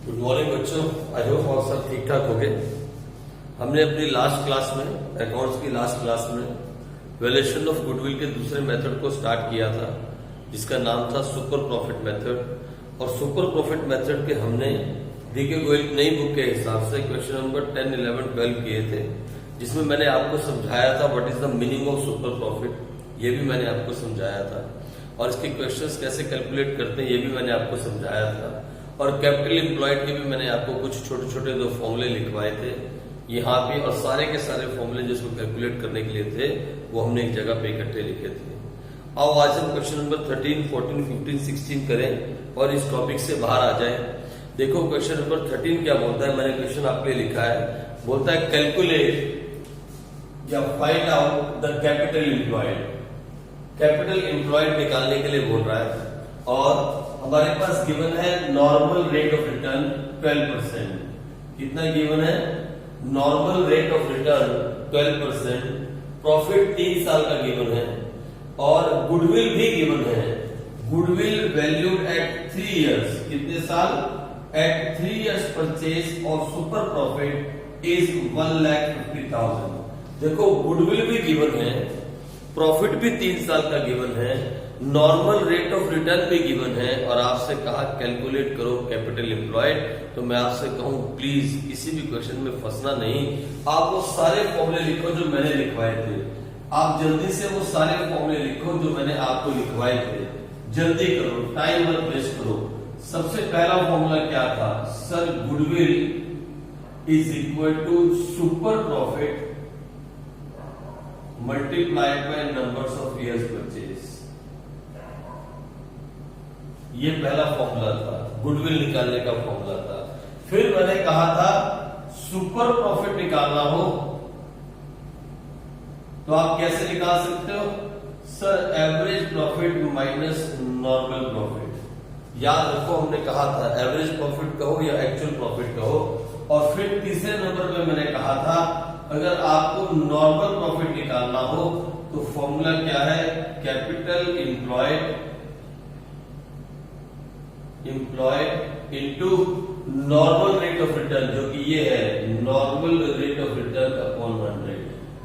Good morning बच्चों, I hope आप सब ठीक ठाक हो गए। हमने अपनी लास्ट क्लास में, अकाउंट्स की लास्ट क्लास में वैल्यूएशन ऑफ गुडविल के दूसरे मेथड को स्टार्ट किया था, जिसका नाम था सुपर प्रॉफिट मेथड। और सुपर प्रॉफिट मेथड के हमने डीके गोयल नई बुक के हिसाब से क्वेश्चन नंबर 10, 11, 12 किए थे, जिसमें मैंने आपको समझाया था what is the meaning of super profit, ये भी मैंने आपको समझाया था। और इसके क्वेश्चंस कैसे कैलकुलेट करते हैं ये भी मैंने आपको समझाया था। और कैपिटल एम्प्लॉयड के भी मैंने आपको कुछ छोटे छोटे दो फॉर्मूले लिखवाए थे यहाँ पे, और सारे के सारे फॉर्मूले जिसको कैलकुलेट करने के लिए थे वो हमने एक जगह पे इकट्ठे लिखे थे। आओ आज हम क्वेश्चन नंबर 13, 14, 15, 16 करें और इस टॉपिक से बाहर आ जाए। देखो क्वेश्चन नंबर 13 क्या बोलता है, मैंने क्वेश्चन आपके लिए लिखा है, बोलता है कैलकुलेट या find out the capital employed. Capital employed निकालने के लिए बोल रहा है, और हमारे पास गिवन है नॉर्मल रेट ऑफ रिटर्न 12%। कितना गिवन है? Normal rate of return 12%। Profit 3 साल का गिवन है, और गुडविल भी गिवन है। Goodwill valued at 3 years. कितने साल? At 3 years purchase of super profit is 1,50,000। देखो गुडविल भी गिवन है, प्रॉफिट भी 3 साल का गिवन है, नॉर्मल रेट ऑफ रिटर्न भी गिवन है, और आपसे कहा कैलकुलेट करो कैपिटल एम्प्लॉयड। तो मैं आपसे कहूं प्लीज किसी भी क्वेश्चन में फंसना नहीं, आप वो सारे फॉर्मूले लिखो जो मैंने लिखवाए थे। आप जल्दी से वो सारे फॉर्मूले लिखो जो मैंने आपको लिखवाए थे, जल्दी करो, टाइम मत वेस्ट करो। सबसे पहला फॉर्मूला क्या था sir? Goodwill is equal to super profit multiplied by numbers of years purchase. ये पहला फॉर्मूला था, गुडविल निकालने का फॉर्मूला था। फिर मैंने कहा था सुपर प्रॉफिट निकालना हो तो आप कैसे निकाल सकते हो sir? Average profit minus normal profit. याद रखो हमने कहा था एवरेज प्रॉफिट कहो या एक्चुअल प्रॉफिट कहो। और फिर तीसरे नंबर पे मैंने कहा था अगर आपको नॉर्मल प्रॉफिट निकालना हो तो फॉर्मूला क्या है? Capital employed into normal rate of return, जो कि ये है normal rate of return upon 100।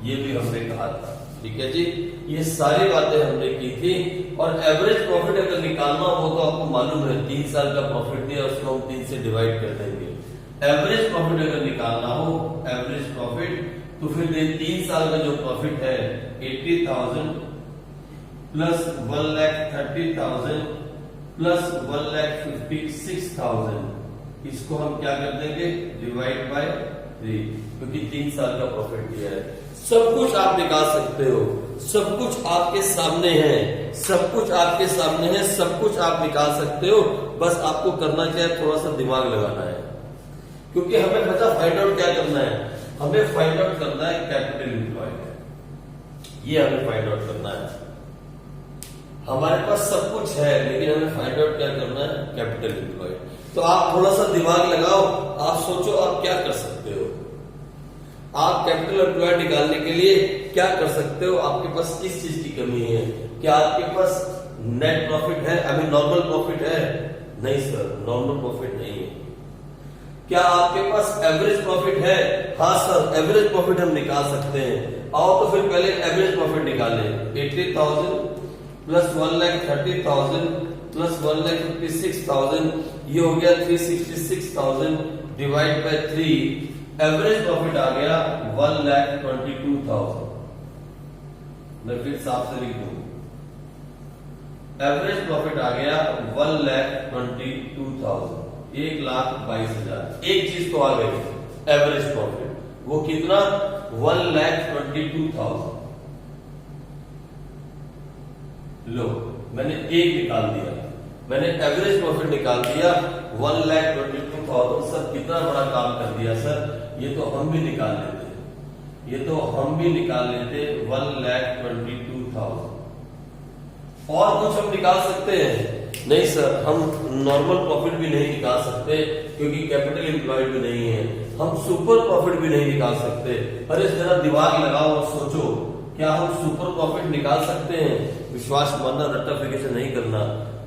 ये भी हमने कहा था, ठीक है जी। ये सारी बातें हमने की थी। और एवरेज प्रॉफिट अगर निकालना हो तो आपको मालूम है 3 साल का प्रॉफिट दिया, उसको हम 3 से डिवाइड कर देंगे। एवरेज प्रॉफिट अगर निकालना हो, एवरेज प्रॉफिट, तो फिर 3 साल का जो प्रॉफिट है 80,000 प्लस 1,30,000 प्लस 1,56,000, इसको हम क्या कर देंगे? डिवाइड बाय 3, क्योंकि 3 साल का प्रॉफिट दिया है। सब कुछ आप निकाल सकते हो, सब कुछ आपके सामने है, सब कुछ आपके सामने है, सब कुछ आप निकाल सकते हो। बस आपको करना क्या है? थोड़ा सा दिमाग लगाना है, क्योंकि हमें पता फाइंड आउट क्या करना है? हमें फाइंड आउट करना है कैपिटल एम्प्लॉयड। ये हमें फाइंड आउट करना है। हमारे पास सब कुछ है, लेकिन हमें फाइंड आउट क्या करना है? Capital employed. तो आप थोड़ा सा दिमाग लगाओ, आप सोचो आप क्या कर सकते हो। आप कैपिटल एम्प्लॉयड निकालने के लिए क्या कर सकते हो? आपके पास किस चीज की कमी है? क्या आपके पास नेट प्रॉफिट है? अभी नॉर्मल प्रॉफिट है? नहीं सर, नॉर्मल प्रॉफिट नहीं है। क्या आपके पास एवरेज प्रॉफिट है? हाँ सर, एवरेज प्रॉफिट हम निकाल सकते हैं। आओ तो फिर पहले एवरेज प्रॉफिट निकालें। 80,000 प्लस 1,30,000 प्लस 1,56,000, ये हो गया 366,000 डिवाइड बाय 3। एवरेज प्रॉफिट आ गया 1,22,000। मैं फिर साफ से लिख दूं, एवरेज प्रॉफिट आ गया 1,22,000, 1,22,000। एक चीज तो आ गई एवरेज प्रॉफिट, वो कितना? 1,22,000। लो, मैंने एक निकाल दिया, मैंने एवरेज प्रॉफिट निकाल दिया 1,22,000। सर कितना बड़ा काम कर दिया सर, ये तो हम भी निकाल लेते, ये तो हम भी निकाल लेते 1,22,000। और कुछ हम निकाल सकते हैं? नहीं सर, हम नॉर्मल प्रॉफिट भी नहीं निकाल सकते, क्योंकि कैपिटल एम्प्लॉयड भी नहीं है। हम सुपर प्रॉफिट भी नहीं निकाल सकते। अरे जरा दिमाग लगाओ और सोचो, क्या हम सुपर प्रॉफिट निकाल सकते हैं? विश्वास मानना, रट्टाफिकेशन नहीं करना।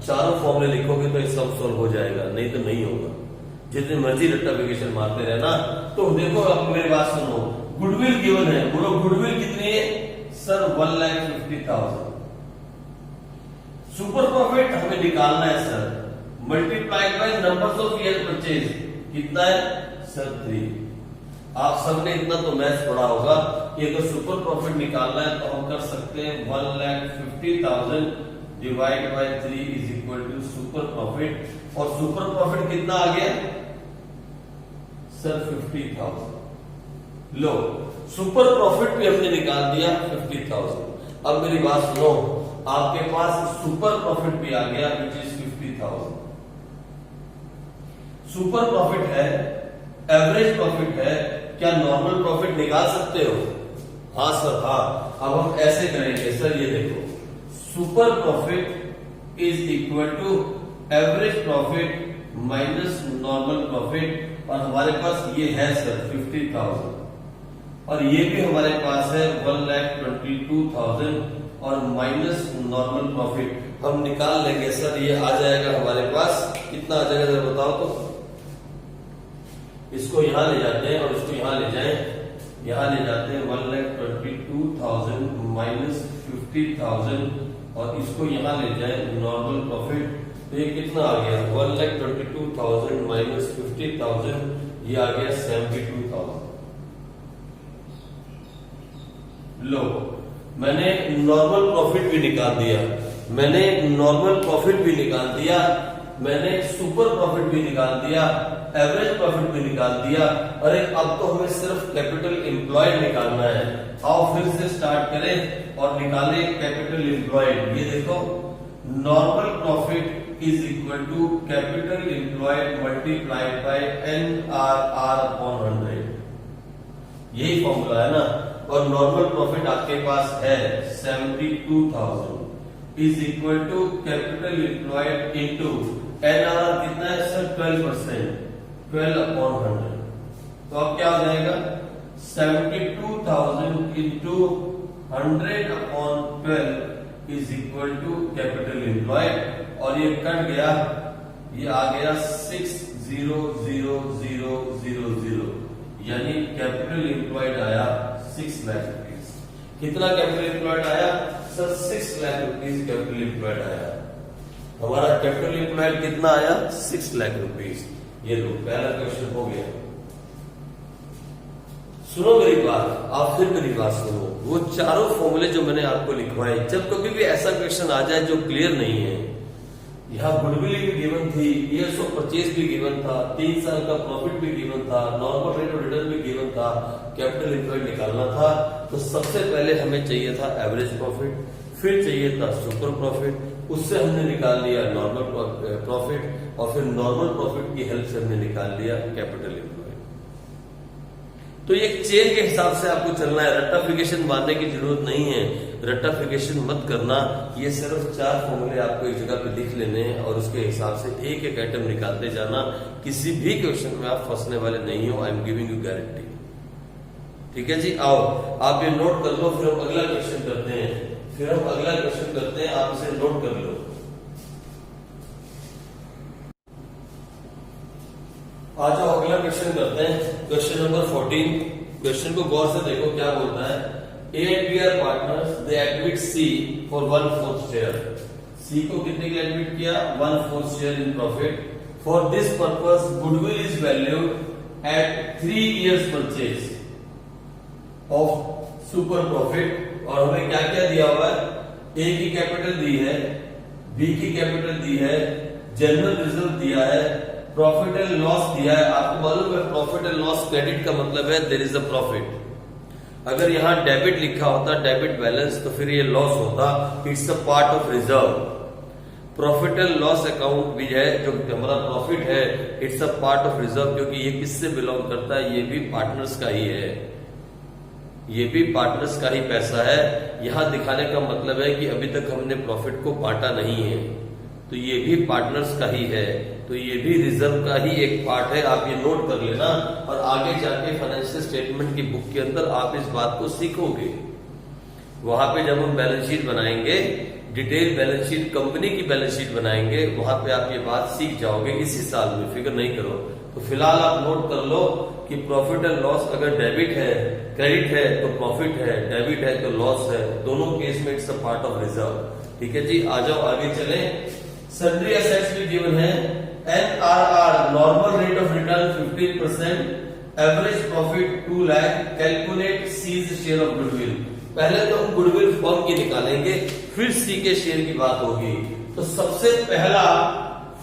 चारों फॉर्मूले लिखोगे तो सब सॉल्व हो जाएगा, नहीं तो नहीं होगा। जितने मर्जी रट्टाफिकेशन मारते रहना। तो देखो अब मेरी बात सुनो, गुडविल गिवन है, बोलो गुडविल कितनी है सर 1,50,000। सुपर प्रॉफिट हमें निकालना है sir, multiplied by numbers of year purchase, कितना है सर 3। आप सबने इतना तो मैथ्स पढ़ा होगा कि अगर सुपर प्रॉफिट निकालना है तो हम कर सकते हैं 1,50,000 divide by 3 is equal to super profit. और सुपर प्रॉफिट कितना आ गया सर 50,000। लो सुपर प्रॉफिट भी हमने निकाल दिया 50,000। अब मेरी बात सुनो, आपके पास सुपर प्रॉफिट भी आ गया विच इज 50,000। सुपर प्रॉफिट है, एवरेज प्रॉफिट है, क्या नॉर्मल प्रॉफिट निकाल सकते हो? हाँ सर हाँ। अब हम ऐसे करेंगे सर, ये देखो super profit is equal to average profit minus normal profit, और हमारे पास ये है सर 50,000 और ये भी हमारे पास है 1,22,000 और माइनस नॉर्मल प्रॉफिट हम निकाल लेंगे सर। ये आ जाएगा हमारे पास, कितना आ जाएगा जरा बताओ तो। इसको यहां ले जाते हैं और इसको यहां ले जाएं, यहां ले जाते हैं 1,22,000 माइनस 50,000 और इसको यहां ले जाएं नॉर्मल प्रॉफिट, तो ये कितना आ गया 1,22,000 माइनस 50,000, ये आ गया 72,000। लो मैंने नॉर्मल प्रॉफिट भी निकाल दिया, मैंने नॉर्मल प्रॉफिट भी निकाल दिया, मैंने सुपर प्रॉफिट भी निकाल दिया, एवरेज प्रॉफिट भी निकाल दिया। अरे अब तो हमें सिर्फ कैपिटल एम्प्लॉयड निकालना है। आओ फिर से स्टार्ट करें और निकालें कैपिटल एम्प्लॉयड। ये देखो normal profit is equal to capital employed multiplied by NRR upon 100, यही फॉर्मूला है ना। और नॉर्मल प्रॉफिट आपके पास है 72,000 is equal to capital employed into NRR कितना है सर 12%, 12 अपॉन 100। तो अब क्या हो जाएगा 72,000 into 100 upon 12 is equal to capital employed, और ये कट गया, ये आ गया 6,000,000, यानी कैपिटल एम्प्लॉयड आया 6 लाख रुपीज। कितना कैपिटल एम्प्लॉयड आया sir 6 lakh rupees capital employed आया। हमारा कैपिटल एम्प्लॉयड कितना आया 6 लाख रुपीज। ये लो पहला क्वेश्चन हो गया। सुनो मेरी बात, आप फिर मेरी बात सुनो। वो चारों फॉर्मूले जो मैंने आपको लिखवाए, जब कभी भी ऐसा क्वेश्चन आ जाए जो क्लियर नहीं है, यहाँ गुडविल भी गिवन थी, ईयर्स ऑफ परचेज भी गिवन था, 3 साल का प्रॉफिट भी गिवन था, नॉर्मल रेट ऑफ रिटर्न भी गिवन था, कैपिटल एम्प्लॉयड निकालना था, तो सबसे पहले हमें चाहिए था एवरेज प्रॉफिट, फिर चाहिए था सुपर प्रॉफिट, उससे हमने निकाल लिया नॉर्मल प्रॉफिट, और फिर नॉर्मल प्रॉफिट की हेल्प से हमने निकाल लिया कैपिटल एम्प्लॉयड। तो ये चेन के हिसाब से आपको चलना है, रट्टाफिकेशन मारने की जरूरत नहीं है, रट्टाफिकेशन मत करना। ये सिर्फ 4 फॉर्मूले आपको एक जगह पे लिख लेने हैं और उसके हिसाब से एक एक आइटम निकालते जाना। किसी भी क्वेश्चन में आप फंसने वाले नहीं हो, I am giving you guarantee. ठीक है जी, आओ आप ये नोट कर लो, फिर हम अगला क्वेश्चन करते हैं, आप इसे नोट कर लो। आ जाओ अगला क्वेश्चन करते हैं, क्वेश्चन नंबर 14। क्वेश्चन को गौर से देखो क्या बोलता है। A and B are partners, they admit C for 1/4 share. C को कितने के एडमिट किया 1/4 share in profit. For this purpose, goodwill is valued at 3 years purchase of super profit. और हमें क्या क्या दिया हुआ है, A की कैपिटल दी है, B की कैपिटल दी है, जनरल रिजर्व दिया है, प्रॉफिट एंड लॉस दिया है। आपको मालूम है प्रॉफिट एंड लॉस क्रेडिट का मतलब है देयर इज अ प्रॉफिट। अगर यहाँ डेबिट लिखा होता डेबिट बैलेंस तो फिर ये लॉस होता, it's a part of reserve. Profit and loss account भी है, जो हमारा प्रॉफिट है, it's a part of reserve, क्योंकि ये किससे बिलोंग करता है, ये भी पार्टनर्स का ही है, ये भी पार्टनर्स का ही पैसा है। यहां दिखाने का मतलब है कि अभी तक हमने प्रॉफिट को बांटा नहीं है, तो ये भी पार्टनर्स का ही है, तो ये भी रिजर्व का ही एक पार्ट है। आप ये नोट कर लेना और आगे जाके फाइनेंशियल स्टेटमेंट की बुक के अंदर आप इस बात को सीखोगे। वहां पे जब हम बैलेंस शीट बनाएंगे, डिटेल बैलेंस शीट, कंपनी की बैलेंस शीट बनाएंगे, वहां पे आप ये बात सीख जाओगे। इसी साल में, फिक्र नहीं करो, तो फिलहाल आप नोट कर लो कि प्रॉफिट एंड लॉस अगर डेबिट है, क्रेडिट है तो प्रॉफिट है, डेबिट है तो लॉस है, दोनों केस में it's a part of reserve. ठीक है जी, आ जाओ आगे चले। सन्ड्री एसेट्स भी गिवन है। NRR normal rate of return 15%, average profit 2 lakh, calculate C's share of goodwill. पहले तो हम गुडविल फर्म की निकालेंगे, फिर सी के शेयर की बात होगी। तो सबसे पहला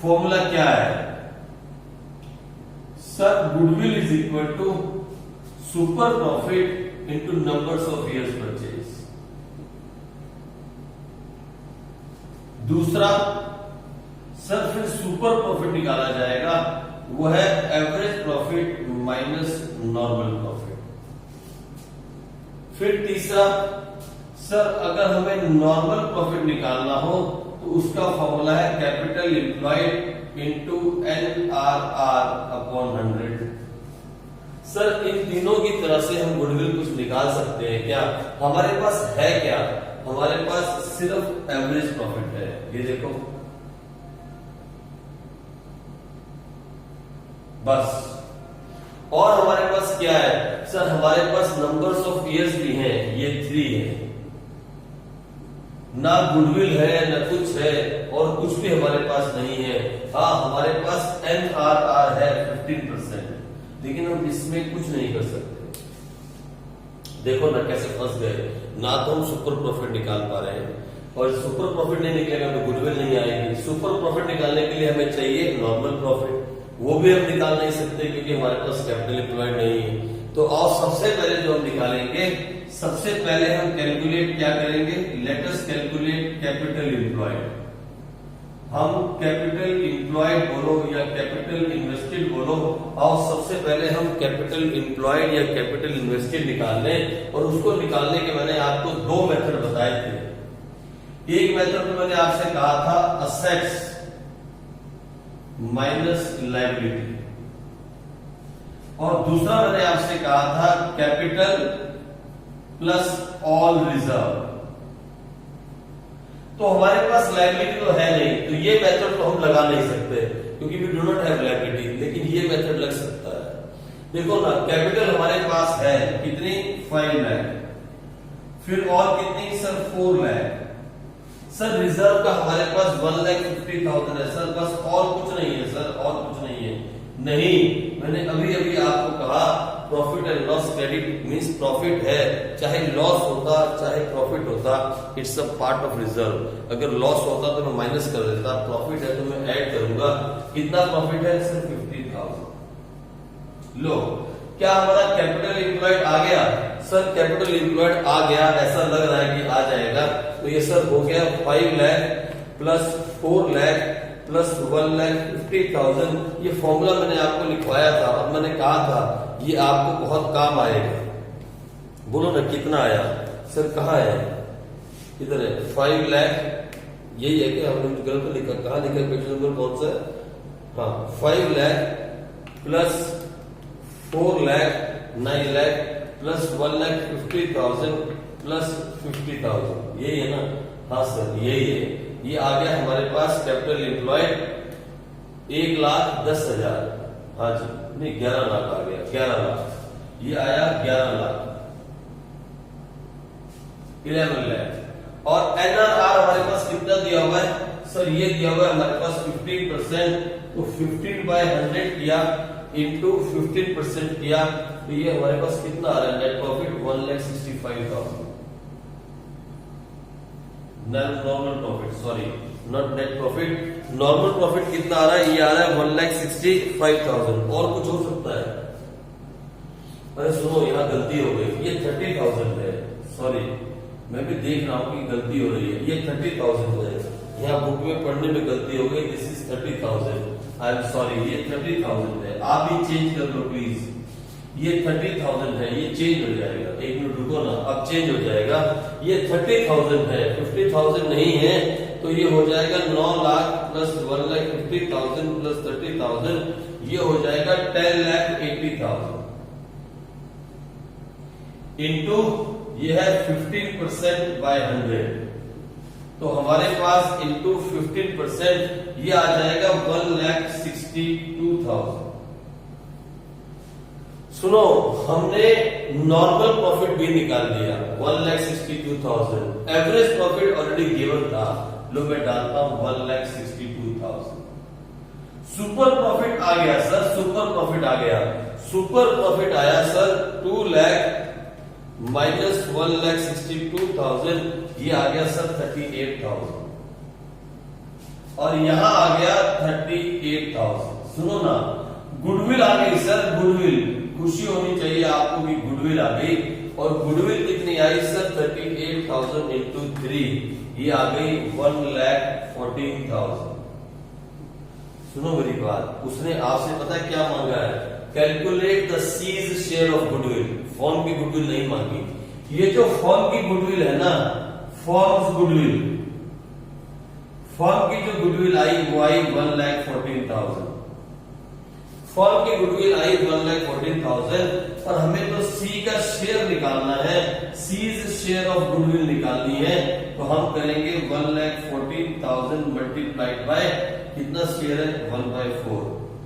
फॉर्मूला क्या है sir? Goodwill is equal to super profit into numbers of years purchase. दूसरा सर फिर सुपर प्रॉफिट निकाला जाएगा, वो है average profit minus normal profit. फिर तीसरा सर अगर हमें नॉर्मल प्रॉफिट निकालना हो तो उसका फॉर्मूला है capital employed into NRR upon 100। Sir इन तीनों की तरह से हम गुडविल कुछ निकाल सकते हैं क्या? हमारे पास है क्या? हमारे पास सिर्फ एवरेज प्रॉफिट है, ये देखो बस। और हमारे पास क्या है सर? हमारे पास नंबर्स ऑफ इयर्स भी हैं, ये 3 है। ना गुडविल है ना कुछ है और कुछ भी हमारे पास नहीं है। हाँ हमारे पास NRR है 15%, लेकिन हम इसमें कुछ नहीं कर सकते। देखो ना कैसे फंस गए, ना तो हम सुपर प्रॉफिट निकाल पा रहे हैं, और सुपर प्रॉफिट नहीं निकलेगा तो गुडविल नहीं आएगी। सुपर प्रॉफिट निकालने के लिए हमें चाहिए नॉर्मल प्रॉफिट, वो भी हम निकाल नहीं सकते क्योंकि हमारे पास कैपिटल एम्प्लॉयड नहीं है। तो और सबसे पहले जो हम निकालेंगे, सबसे पहले हम कैलकुलेट क्या करेंगे? Let us calculate capital employed. हम कैपिटल एम्प्लॉयड बोलो या कैपिटल इन्वेस्टेड बोलो, और सबसे पहले हम कैपिटल एम्प्लॉयड या कैपिटल इन्वेस्टेड निकाल लें। और उसको निकालने के मैंने आपको 2 मेथड बताए थे। एक मेथड में मैंने आपसे कहा था असेट्स माइनस लायबिलिटी, और दूसरा मैंने आपसे कहा था कैपिटल प्लस ऑल रिजर्व। तो हमारे पास लायबिलिटी तो है नहीं, तो ये मेथड तो हम लगा नहीं सकते क्योंकि we do not have liability, लेकिन ये मेथड लग सकता है। देखो ना, कैपिटल हमारे पास है कितनी? 5 लाख। फिर और कितनी सर? 4 लाख। सर रिजर्व का हमारे पास 1,50,000 है सर, बस और कुछ नहीं है सर, और कुछ नहीं है। नहीं, मैंने अभी अभी आपको कहा profit and loss credit means profit है, चाहे लॉस होता चाहे प्रॉफिट होता, it's a part of reserve. अगर लॉस होता तो मैं माइनस कर देता, प्रॉफिट है तो मैं ऐड करूंगा। कितना प्रॉफिट है सर? 50,000। लो, क्या हमारा कैपिटल एम्प्लॉयड आ गया? सर कैपिटल एम्प्लॉयड आ गया, ऐसा लग रहा है कि आ जाएगा। तो ये सर हो गया 5 लाख प्लस 4 लाख प्लस 1,50,000। ये फॉर्मूला मैंने आपको लिखवाया था और मैंने कहा था ये आपको बहुत काम आएगा। बोलो ना कितना आया सर? कहाँ है? किधर है? 5 लाख, यही है कि हमने गलत लिखा? कहाँ लिखा? क्वेश्चन नंबर कौन सा है? हाँ, 5 lakh plus 4 lakh 9 lakh plus 1,50,000 plus 50,000, यही है ना? हाँ सर यही है। ये आ गया हमारे पास कैपिटल एम्प्लॉयड 1,10,000। हाँ जी, नहीं 11 लाख आ गया, 11 लाख। ये आया 11 लाख, 11 लाख। और NRR हमारे पास कितना दिया हुआ है सर? ये दिया हुआ है हमारे पास 15%, तो 15/100 किया इंटू 15% किया, तो ये हमारे पास कितना आ रहा है? Net profit 1,65,000। Normal profit, sorry not net profit, normal profit कितना आ रहा है? ये आ रहा है 1,65,000। और कुछ हो सकता है? अरे सुनो, यहाँ गलती हो गई, ये 30,000 है। सॉरी, मैं भी देख रहा हूँ कि गलती हो रही है। ये 30,000 है, यहाँ बुक में पढ़ने में गलती हो गई। This is 30,000, I am sorry, ये 30,000 है। आप ही चेंज कर लो प्लीज। ये 30,000 है, ये चेंज हो जाएगा। एक मिनट रुको ना, अब चेंज हो जाएगा। ये 30,000 है, 50,000 नहीं है, तो ये हो जाएगा 9 लाख प्लस 1,50,000 प्लस 30,000, ये हो जाएगा 10,80,000 इंटू ये है 15%/100। तो हमारे पास इंटू 15% ये आ जाएगा 1,62,000। सुनो, हमने नॉर्मल प्रॉफिट भी निकाल दिया 1,62,000। एवरेज प्रॉफिट ऑलरेडी गिवन था, लो मैं डालता हूं 1,62,000। सुपर प्रॉफिट आ गया सर, सुपर प्रॉफिट आ गया। सुपर प्रॉफिट आया सर 2 लाख माइनस 1,62,000, ये आ गया सर 38,000 और यहां आ गया 38,000। सुनो ना, गुडविल आ गई सर, गुडविल। खुशी होनी चाहिए आपको कि गुडविल आ गई। और गुडविल कितनी आई सर 38,000 इंटू 3, ये आ गई 1,14,000। सुनो मेरी बात, उसने आपसे पता है क्या मांगा है? Calculate the C's share of goodwill. Firm की गुडविल नहीं मांगी। ये जो फॉर्म की गुडविल है ना, फॉर्म्स गुडविल, फॉर्म की जो गुडविल आई वो आई 1,14,000। फॉर्म की गुडविल आई 1,14,000 और हमें तो सी का शेयर निकालना है, सीज शेयर ऑफ गुडविल निकालनी है। तो हम करेंगे 1,14,000 मल्टीप्लाइड बाय कितना शेयर है 1/4।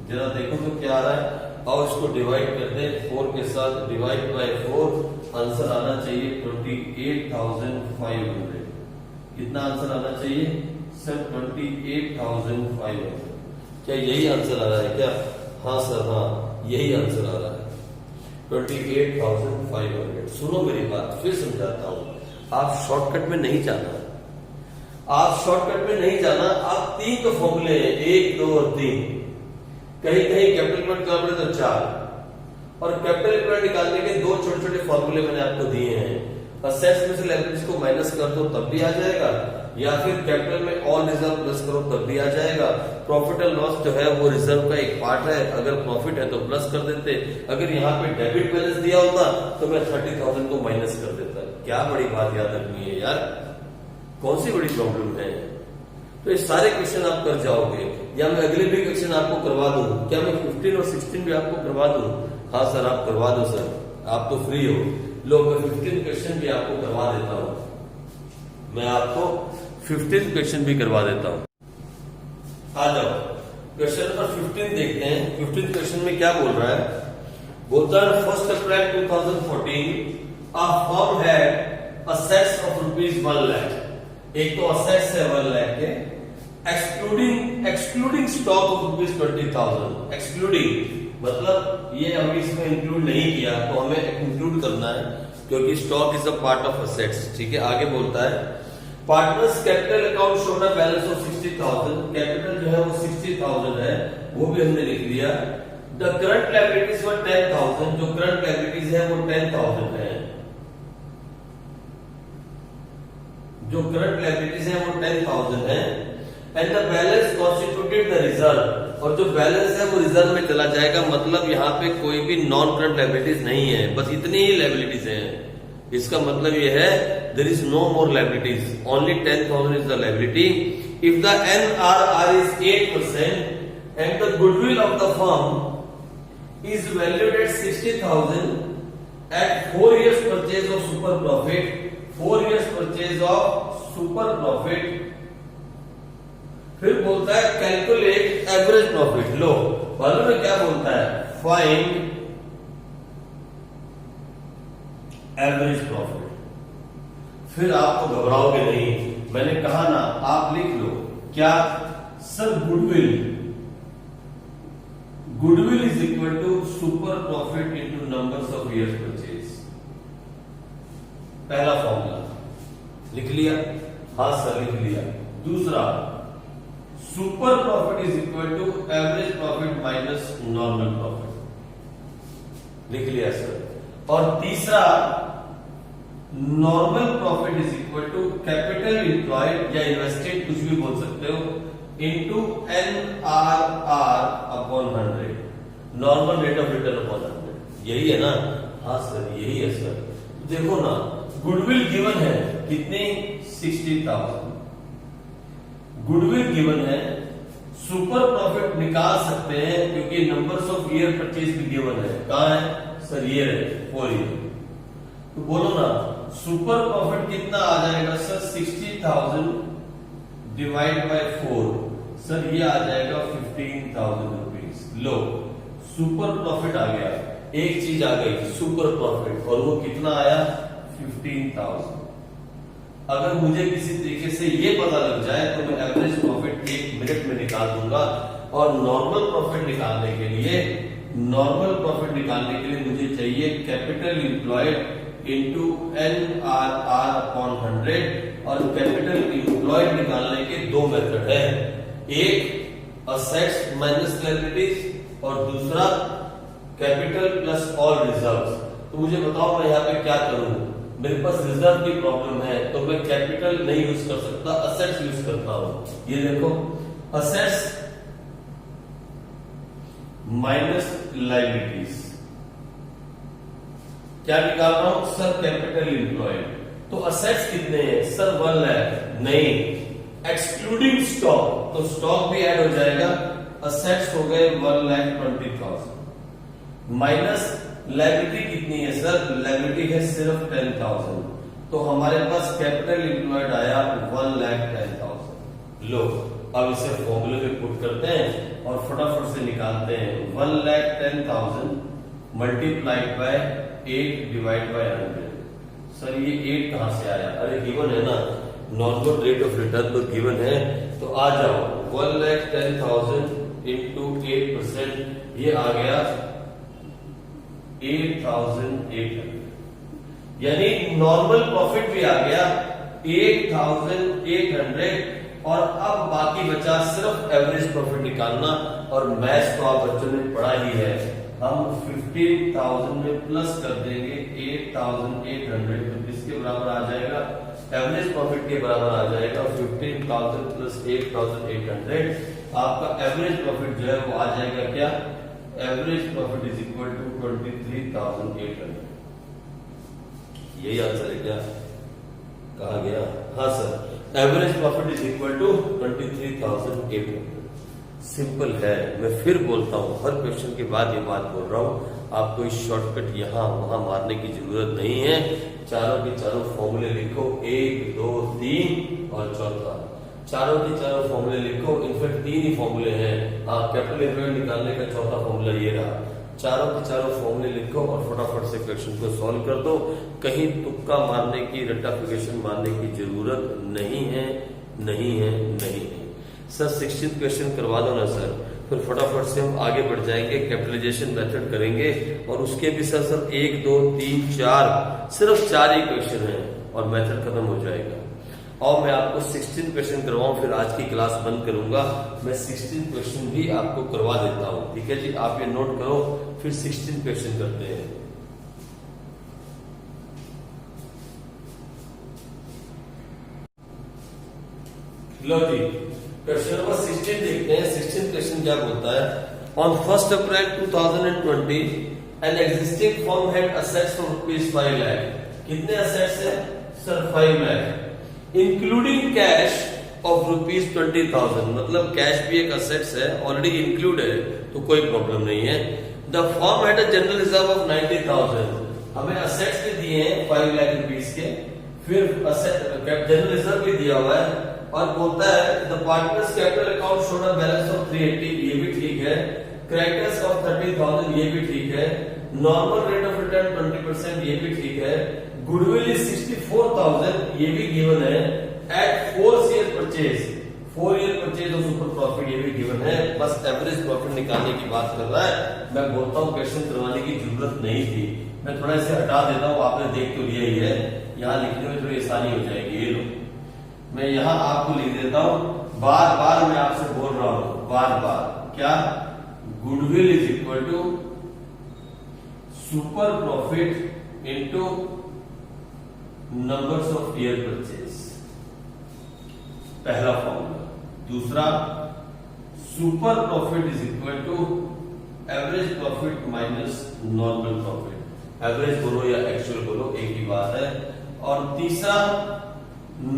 जरा देखो तो क्या आ रहा है, और इसको डिवाइड कर दे 4 के साथ, डिवाइड बाय 4। आंसर आना चाहिए 28,500। कितना आंसर आना चाहिए सर? 28,500। क्या यही आंसर आ रहा है क्या? हाँ सर, हाँ यही आंसर आ रहा है 28,500। सुनो मेरी बात, फिर समझाता हूं। आप शॉर्टकट में नहीं जाना, आप शॉर्टकट में नहीं जाना। आप 3 तो फॉर्मूले हैं, 1, 2 और 3। कहीं कहीं कैपिटल इक्विपमेंट का तो 4 और कैपिटल इक्विपमेंट निकालने के 2 छोटे छोटे फॉर्मूले मैंने आपको दिए हैं। असेट्स में से लायबिलिटीज को माइनस कर दो तब भी आ जाएगा, या फिर कैपिटल में ऑल रिजर्व प्लस करो तब भी आ जाएगा। प्रॉफिट एंड लॉस जो है वो रिजर्व का एक पार्ट है, अगर प्रॉफिट है तो प्लस कर देते। अगर यहाँ पे डेबिट बैलेंस दिया होता तो मैं 30,000 को माइनस कर देता। क्या बड़ी बात याद रखनी है यार, कौन सी बड़ी प्रॉब्लम है? तो ये सारे क्वेश्चन आप कर जाओगे, या मैं अगले भी क्वेश्चन आपको करवा दूं। क्या मैं 15 और 16 भी आपको करवा दूं? हाँ सर आप करवा दो सर, आप तो फ्री हो। लो मैं 15 क्वेश्चन भी आपको करवा देता हूं, मैं आपको 15 क्वेश्चन भी करवा देता हूं। आ जाओ क्वेश्चन नंबर 15 देखते हैं। 15 क्वेश्चन में क्या बोल रहा है? बोलता है 1 अप्रैल 2014 a firm had assets of ₹1 lakh। एक तो असेट्स है 1 लाख के, एक्सक्लूडिंग स्टॉक ऑफ ₹20,000। एक्सक्लूडिंग मतलब ये हम इसमें इंक्लूड नहीं किया, तो हमें इंक्लूड करना है क्योंकि stock is a part of assets. ठीक है, आगे बोलता है partners capital account showed a balance of 60,000। Capital जो है वो 60,000 है, वो भी हमने लिख लिया। द करंट लायबिलिटीज वर 10,000। जो करंट लायबिलिटीज है वो 10,000 है। जो करंट लायबिलिटीज है वो 10,000 है। And the balance constituted the reserve. और जो बैलेंस है वो रिजर्व में चला जाएगा, मतलब यहाँ पे कोई भी नॉन करंट लायबिलिटीज नहीं है, बस इतनी ही लायबिलिटीज हैं। इसका मतलब ये है there is no more liabilities, only 10,000 is the liability. If the NRR is 8% and the goodwill of the firm is valued at 60,000 at 4 years purchase of super profit, 4 years purchase of super profit. फिर बोलता है calculate average profit. लो मालूम है क्या बोलता है? Find average profit. फिर आप तो घबराओगे नहीं, मैंने कहा ना आप लिख लो क्या sir? Goodwill is equal to super profit into numbers of years purchase. पहला फॉर्मूला लिख लिया? हाँ सर लिख लिया। दूसरा super profit is equal to average profit minus normal profit, लिख लिया सर। और तीसरा normal profit is equal to capital employed या इन्वेस्टेड, कुछ भी बोल सकते हो, into NRR upon 100, normal rate of return upon 100। यही है ना? हाँ सर यही है सर। देखो ना, गुडविल गिवन है कितनी? 60,000 गुडविल गिवन है। सुपर प्रॉफिट निकाल सकते हैं क्योंकि नंबर्स ऑफ ईयर परचेज भी गिवन है। कहां है सर? ईयर है, 4 ईयर। तो बोलो ना सुपर प्रॉफिट कितना आ जाएगा सर? 60,000 डिवाइड बाय 4, सर ये आ जाएगा 15,000 रुपीज। लो सुपर प्रॉफिट आ गया। एक चीज आ गई सुपर प्रॉफिट, और वो कितना आया 15,000। अगर मुझे किसी तरीके से ये पता लग जाए तो मैं एवरेज प्रॉफिट 1 मिनट में निकाल दूंगा। और नॉर्मल प्रॉफिट निकालने के लिए मुझे चाहिए capital employed into NRR upon 100। और कैपिटल इंप्लॉयड निकालने के दो मेथड है, एक असेट्स माइनस लायबिलिटीज और दूसरा कैपिटल प्लस ऑल रिजर्व्स। तो मुझे बताओ मैं यहाँ पे क्या करूं? मेरे पास रिजर्व की प्रॉब्लम है तो मैं कैपिटल नहीं यूज कर सकता, असेट्स यूज करता हूं। ये देखो असेट्स माइनस लायबिलिटीज, क्या निकाल रहा हूं सर? Capital employed. तो असेट्स कितने हैं सर? 1 लाख। नहीं, एक्सक्लूडिंग स्टॉक, तो स्टॉक भी ऐड हो जाएगा। असेट्स हो गए 1,20,000 माइनस लायबिलिटी कितनी है सर? लायबिलिटी है सिर्फ 10,000। तो हमारे पास कैपिटल इंप्लॉयड आया 1,10,000। लो अब इसे फॉर्मूले में पुट करते हैं और फटाफट से निकालते हैं। 1,10,000 multiplied by 8 divide by 100। Sir ये 8 कहां से आया? अरे गिवन है ना, नॉर्मल रेट ऑफ रिटर्न तो गिवन है, तो आ जाओ 1,10,000 इंटू 8%, ये आ गया 8,800। यानी नॉर्मल प्रॉफिट भी आ गया 8,800। और अब बाकी बचा सिर्फ एवरेज प्रॉफिट निकालना, और मैथ्स तो आप बच्चों ने पढ़ा ही है। हम 15,000 में प्लस कर देंगे 8,800, तो किसके बराबर आ जाएगा? एवरेज प्रॉफिट के बराबर आ जाएगा। 15,000 प्लस 8,800, आपका एवरेज प्रॉफिट जो है वो आ जाएगा क्या? Average profit is equal to 23,800। यही आंसर है क्या? कहा गया? हाँ sir, average profit is equal to 23,800। Simple है। मैं फिर बोलता हूं, हर क्वेश्चन के बाद ये बात बोल रहा हूं, आपको इस शॉर्टकट यहां वहां मारने की जरूरत नहीं है। चारों के चारों फॉर्मूले लिखो, 1, 2, 3 और चौथा। चारों के चारों फॉर्मूले लिखो, इनफैक्ट 3 ही फॉर्मूले हैं। हाँ, कैपिटल इंप्लॉयड निकालने का चौथा फॉर्मूला ये रहा। चारों के चारों फॉर्मूले लिखो और फटाफट से क्वेश्चन को सॉल्व कर दो। कहीं तुक्का मारने की, रट्टाफिकेशन मारने की जरूरत नहीं है, नहीं है, नहीं है। सर 16th क्वेश्चन करवा दो ना सर, फिर फटाफट से हम आगे बढ़ जाएंगे, कैपिटलाइजेशन मेथड करेंगे। और उसके भी सर 1, 2, 3, 4, सिर्फ 4 ही क्वेश्चन है और मेथड खत्म हो जाएगा। और मैं आपको 16 क्वेश्चन करवाऊं, फिर आज की क्लास बंद करूंगा। मैं 16 क्वेश्चन भी आपको करवा देता हूं, ठीक है जी? आप ये नोट करो, फिर 16 क्वेश्चन करते हैं। लो जी, क्वेश्चन नंबर 16 देखते हैं। 16 क्वेश्चन क्या बोलता है? On 1 April 2020 an existing firm had assets of ₹5 lakh. कितने असेट्स है sir? 5 lakh including cash of ₹20,000। मतलब कैश भी एक असेट्स है, ऑलरेडी इंक्लूड है, तो कोई प्रॉब्लम नहीं है। The firm had a general reserve of 90,000। हमें असेट्स भी दिए हैं 5 लाख रुपीस के, फिर जनरल रिजर्व भी दिया हुआ है, और बोलता है the partners capital account showed a balance of 380। ये भी ठीक है। क्रेडिटर्स ऑफ 30,000, ये भी ठीक है। नॉर्मल रेट ऑफ रिटर्न 20%, ये भी ठीक है। गुडविल इज 64,000, ये भी गिवन है। At 4 year purchase, 4 year purchase of super profit, ये भी गिवन है। बस एवरेज प्रॉफिट निकालने की बात कर रहा है। मैं बोलता हूँ क्वेश्चन करवाने की जरूरत नहीं थी, मैं थोड़ा इसे हटा देता हूँ। आपने देख तो लिया ही है, यहाँ लिखने में थोड़ी आसानी हो जाएगी। ये लो, मैं यहाँ आपको लिख देता हूँ। बार बार मैं आपसे बोल रहा हूँ, बार बार क्या? Goodwill is equal to super profit into numbers of year purchase, पहला फॉर्मूला। दूसरा, super profit is equal to average profit minus normal profit. Average बोलो या एक्चुअल बोलो, एक ही बात है। और तीसरा,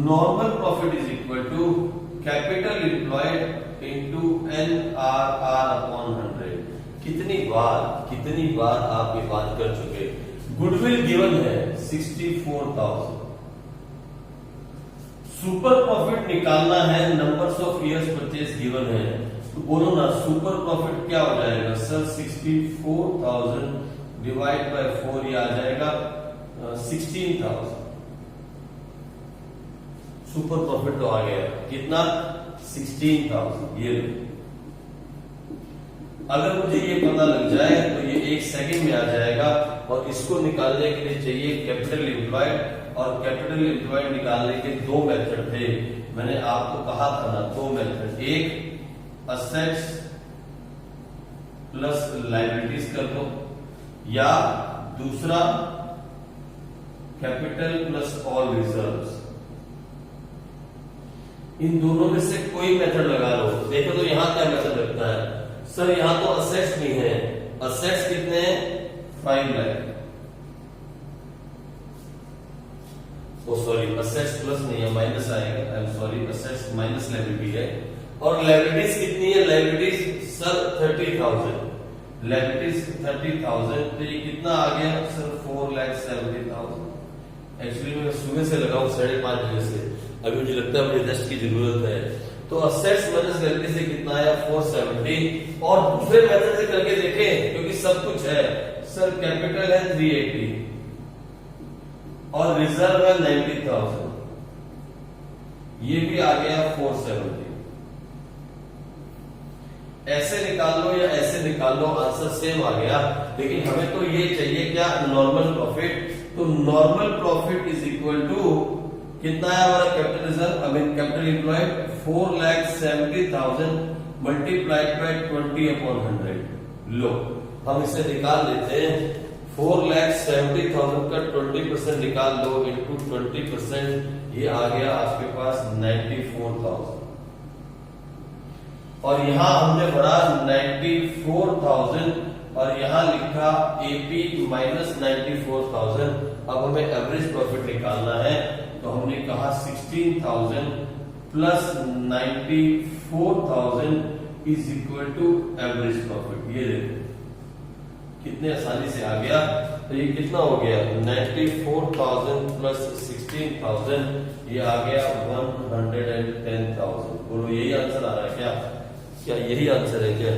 normal profit is equal to capital employed into NRR upon 100। कितनी बार आप ये बात कर चुके? गुडविल गिवन है 64,000। सुपर प्रॉफिट निकालना है, numbers of years purchase given है, तो बोलो ना सुपर प्रॉफिट क्या हो जाएगा सर? 64,000 डिवाइड बाय 4, ये आ जाएगा 16,000। सुपर प्रॉफिट तो आ गया, कितना? 16,000। ये लो, अगर मुझे ये पता लग जाए तो ये 1 सेकंड में आ जाएगा। और इसको निकालने के लिए चाहिए कैपिटल एम्प्लॉयड, और कैपिटल एम्प्लॉयड निकालने के 2 मेथड थे। मैंने आपको कहा था ना 2 मेथड, एक असेट्स प्लस लायबिलिटीज कर दो, या दूसरा कैपिटल प्लस ऑल रिजर्व्स। इन दोनों में से कोई मेथड लगा लो। देखो तो यहां क्या मेथड लगता है सर, यहां तो असेट्स भी है। असेट्स कितने हैं? 5 लाख। ओ सॉरी, असेट्स प्लस नहीं है, माइनस आएगा। I am sorry, assets minus liability है। और लायबिलिटीज कितनी है? Liabilities sir 30,000। लायबिलिटीज 30,000, तो ये कितना आ गया सर? 4,70,000। एक्चुअली मैं सुबह से लगाऊं 5:30 बजे से, अभी मुझे लगता है मुझे रेस्ट की जरूरत है। तो असेट्स माइनस लायबिलिटी से कितना आया? 470। और दूसरे मेथड से करके देखें, क्योंकि सब कुछ है सर। कैपिटल है 380 और रिजर्व है 90,000, ये भी आ गया 470। ऐसे निकाल लो या ऐसे निकाल लो, आंसर सेम आ गया। लेकिन हमें तो ये चाहिए क्या? Normal profit. तो normal profit is equal to कितना है हमारा? Capital reserve, I mean capital employed 4,70,000 multiplied by 20/100। लो, हम इसे निकाल लेते हैं। 4,70,000 का 20% निकाल दो इंटू 20%, ये आ गया आपके पास 94,000। और यहां हमने भरा 94,000 और यहां लिखा एपी माइनस 94,000। अब हमें एवरेज प्रॉफिट निकालना है, तो हमने कहा 16,000 plus 94,000 is equal to average profit. ये देखो कितने आसानी से आ गया। तो ये कितना हो गया? 94,000 प्लस 16,000, ये आ गया 110,000। बोलो यही आंसर आ रहा है क्या? क्या यही आंसर है क्या?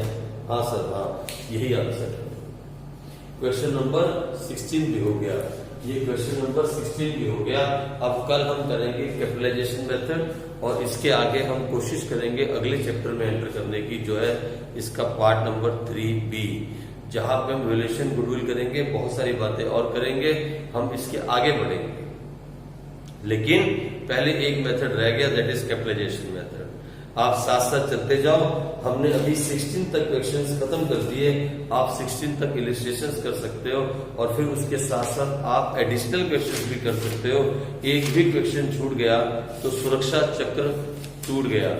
हाँ सर, हाँ यही आंसर है। क्वेश्चन नंबर 16 भी हो गया, ये क्वेश्चन नंबर 16 भी हो गया। अब कल हम करेंगे कैपिटलाइजेशन मेथड, और इसके आगे हम कोशिश करेंगे अगले चैप्टर में एंटर करने की, जो है इसका पार्ट नंबर 3B, जहां पे हम वैल्यूएशन गुडविल करेंगे, बहुत सारी बातें और करेंगे। हम इसके आगे बढ़ेंगे, लेकिन पहले एक मेथड रह गया, दैट इज कैपिटलाइजेशन मेथड। आप साथ साथ चलते जाओ। हमने अभी 16 तक क्वेश्चंस खत्म कर दिए, आप 16 तक इलस्ट्रेशंस कर सकते हो, और फिर उसके साथ साथ आप एडिशनल क्वेश्चंस भी कर सकते हो। एक भी क्वेश्चन छूट गया तो सुरक्षा चक्र टूट गया।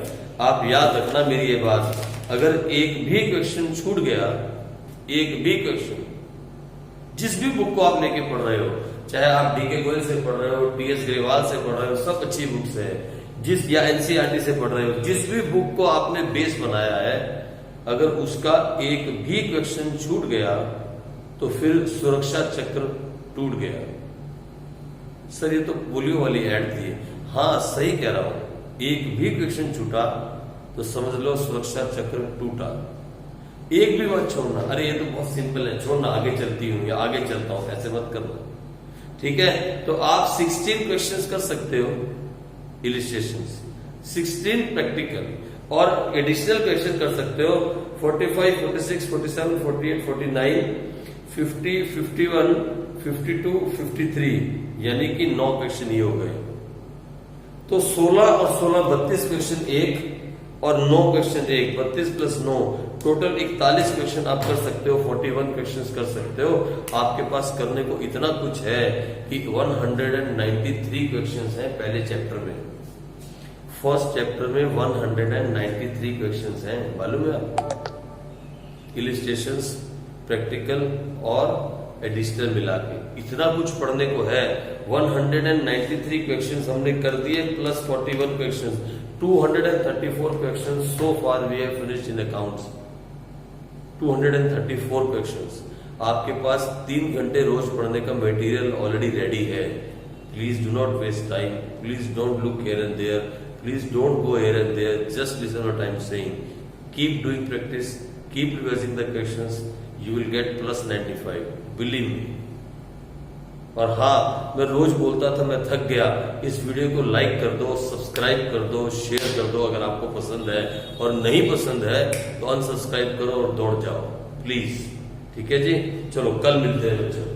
आप याद रखना मेरी ये बात, अगर एक भी क्वेश्चन छूट गया, एक भी क्वेश्चन, जिस भी बुक को आप लेके पढ़ रहे हो, चाहे आप डीके गोयल से पढ़ रहे हो, टीएस ग्रेवाल से पढ़ रहे हो, सब अच्छी बुक्स है, जिस या एनसीईआरटी से पढ़ रहे हो, जिस भी बुक को आपने बेस बनाया है, अगर उसका एक भी क्वेश्चन छूट गया तो फिर सुरक्षा चक्र टूट गया। सर ये तो पोलियो वाली ऐड थी। हाँ सही कह रहा हूं, एक भी क्वेश्चन छूटा तो समझ लो सुरक्षा चक्र टूटा। एक भी बात छोड़ना, अरे ये तो बहुत सिंपल है, छोड़ना, आगे चलती हूँ या आगे चलता हूं, ऐसे मत करना, ठीक है। तो आप 16 क्वेश्चंस कर सकते हो इलिस्ट्रेशंस, 16 प्रैक्टिकल, और एडिशनल क्वेश्चन कर सकते हो 45, 46, 47, 48, 49, 50, 51, 52, 53, यानी कि 9 क्वेश्चन ये हो गए। तो 16 और 16 32 क्वेश्चन एक, और 9 क्वेश्चन एक, 32 प्लस 9 टोटल 41 क्वेश्चन आप कर सकते हो, 41 क्वेश्चंस कर सकते हो। आपके पास करने को इतना कुछ है कि 193 क्वेश्चंस हैं पहले चैप्टर में। फर्स्ट चैप्टर में 193 क्वेश्चंस हैं, मालूम है आपको? इलिस्ट्रेशंस, प्रैक्टिकल और एडिशनल मिला के इतना कुछ पढ़ने को है। 193 क्वेश्चंस हमने कर दिए, plus 41 questions, 234 questions so far we have finished in accounts. 234 questions. आपके पास 3 घंटे रोज पढ़ने का मटेरियल ऑलरेडी रेडी है। Please do not waste time, please don't look here and there, please don't go here and there, just listen what I'm saying. Keep doing practice, keep revising the questions, you will get plus 95. Believe me. और हाँ, मैं रोज बोलता था मैं थक गया, इस video को लाइक कर दो, सब्सक्राइब कर दो, शेयर कर दो अगर आपको पसंद है, और नहीं पसंद है तो अनसब्सक्राइब करो और दौड़ जाओ प्लीज। ठीक है जी, चलो कल मिलते हैं बच्चों।